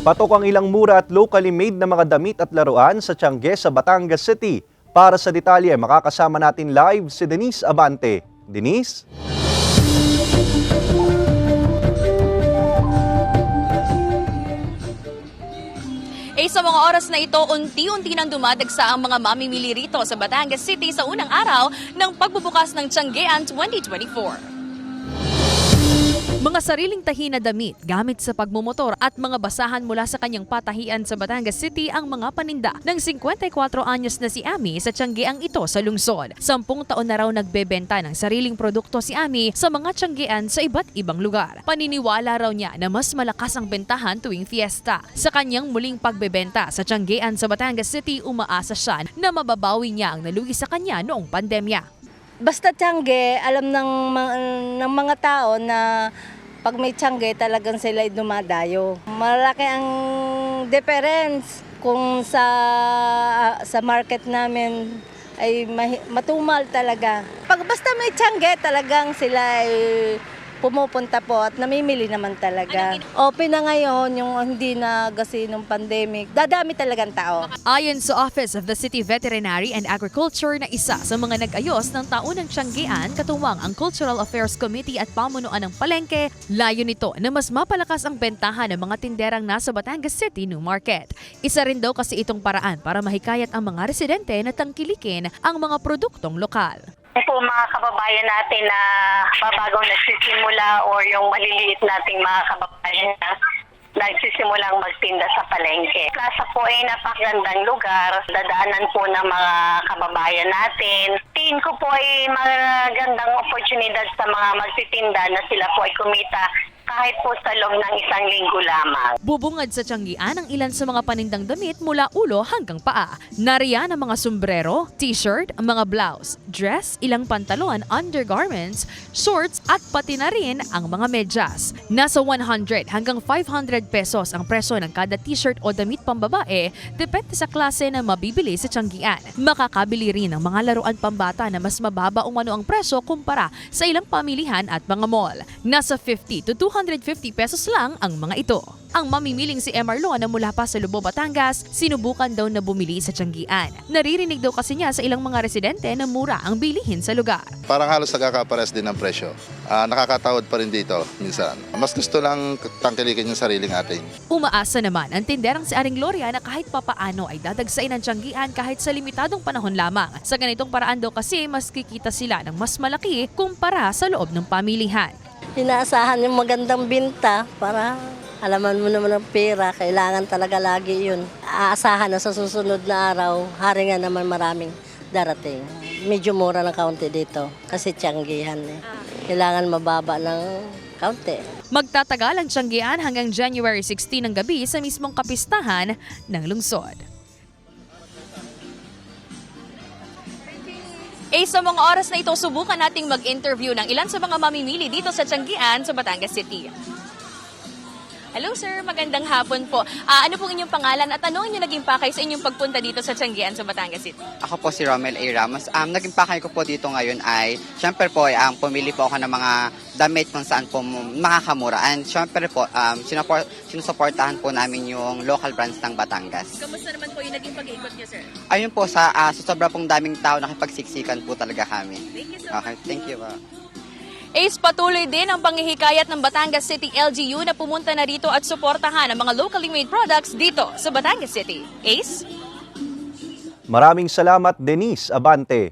Patok ang ilang mura at locally made na mga damit at laruan sa Tiange sa Batangas City. Para sa detalye, makakasama natin live si Denise Abante. Denise? Sa mga oras na ito, unti-unti nang dumadagsa ang mga mamimili rito sa Batangas City sa unang araw ng pagbubukas ng Tianggean 2024. Mga sariling tahi na damit, gamit sa pagmumotor at mga basahan mula sa kanyang patahian sa Batangas City ang mga paninda ng 54 anyos na si Ami sa Tianggean ito sa lungsod. 10 taon na raw nagbebenta ng sariling produkto si Ami sa mga Tianggean sa iba't ibang lugar. Paniniwala raw niya na mas malakas ang bentahan tuwing fiesta. Sa kanyang muling pagbebenta sa Tianggean sa Batangas City, umaasa siya na mababawi niya ang nalugi sa kanya noong pandemya. Basta Tiangge, alam ng mga tao na pag may Tiangge talagang sila dumadayo. Malaki ang difference kung sa market namin ay matumal talaga. Pag basta may Tiangge talagang sila ay pumupunta po at namimili naman talaga. Open na ngayon yung hindi na kasi nung pandemic. Dadami talagang tao. Ayon sa Office of the City Veterinary and Agriculture na isa sa mga nag-ayos ng taunang Tianggean, katuwang ang Cultural Affairs Committee at pamunuan ng Palengke, layo nito na mas mapalakas ang bentahan ng mga tinderang nasa Batangas City New Market. Isa rin daw kasi itong paraan para mahikayat ang mga residente na tangkilikin ang mga produktong lokal. Po mga kababayan natin na babagong nagsisimula or yung maliliit nating mga kababayan na nagsisimulang magtinda sa palengke. Plaza po ay napakagandang lugar, dadaanan po ng mga kababayan natin. Tingin ko po ay magandang oportunidad sa mga magtitinda na sila po ay kumita kahit po sa loob ng isang linggo lamang. Bubungad sa Tianggean ang ilan sa mga panindang damit mula ulo hanggang paa. Nariyan ang mga sombrero, t-shirt, mga blouse, dress, ilang pantalon, undergarments, shorts at pati na rin ang mga medyas. Nasa 100 hanggang 500 pesos ang presyo ng kada t-shirt o damit pambabae, depende sa klase na mabibili sa Tianggean. Makakabili rin ng mga laruan pambata na mas mababa umano ang presyo kumpara sa ilang pamilihan at mga mall. Nasa 50 to 250 pesos lang ang mga ito. Ang mamimiling si Emarlo na mula pa sa Lubo, Batangas, sinubukan daw na bumili sa Tianggean. Naririnig daw kasi niya sa ilang mga residente na mura ang bilihin sa lugar. Parang halos nagkakapares din ng presyo. Nakakatawad pa rin dito minsan. Mas gusto lang tangkilikin yung sariling ating. Umaasa naman ang tinderang si Aring Gloria na kahit papaano ay dadagsain ng Tianggean kahit sa limitadong panahon lamang. Sa ganitong paraan daw kasi mas kikita sila ng mas malaki kumpara sa loob ng pamilihan. Inaasahan yung magandang binta para alaman mo naman ang pera, kailangan talaga lagi yun. Aasahan na sa susunod na araw, hari nga naman maraming darating. Medyo mura ng kaunti dito kasi Tianggean eh. Kailangan mababa ng kaunti. Magtatagal ang Tianggean hanggang January 16 ng gabi sa mismong kapistahan ng lungsod. Sa mga oras na ito, subukan nating mag-interview ng ilan sa mga mamimili dito sa Tianggean sa Batangas City. Hello sir, magandang hapon po. Ano pong inyong pangalan at ano inyong naging pakay sa inyong pagpunta dito sa Tianggean sa Batangas City? Ako po si Romel A. Ramos. Naging pakay ko po dito ngayon ay, syempre po, pumili po ako ng mga damit kung saan po makakamura. And syempre po, sinusuportahan po namin yung local brands ng Batangas. Kamusta naman po yung naging pag-iikot niyo, sir? Ayun po, sa sobra pong daming tao, nakipagsiksikan po talaga kami. Thank you so Okay, thank you po. Patuloy din ang panghihikayat ng Batangas City LGU na pumunta na rito at suportahan ang mga locally made products dito sa Batangas City. Ace? Maraming salamat, Denise Abante.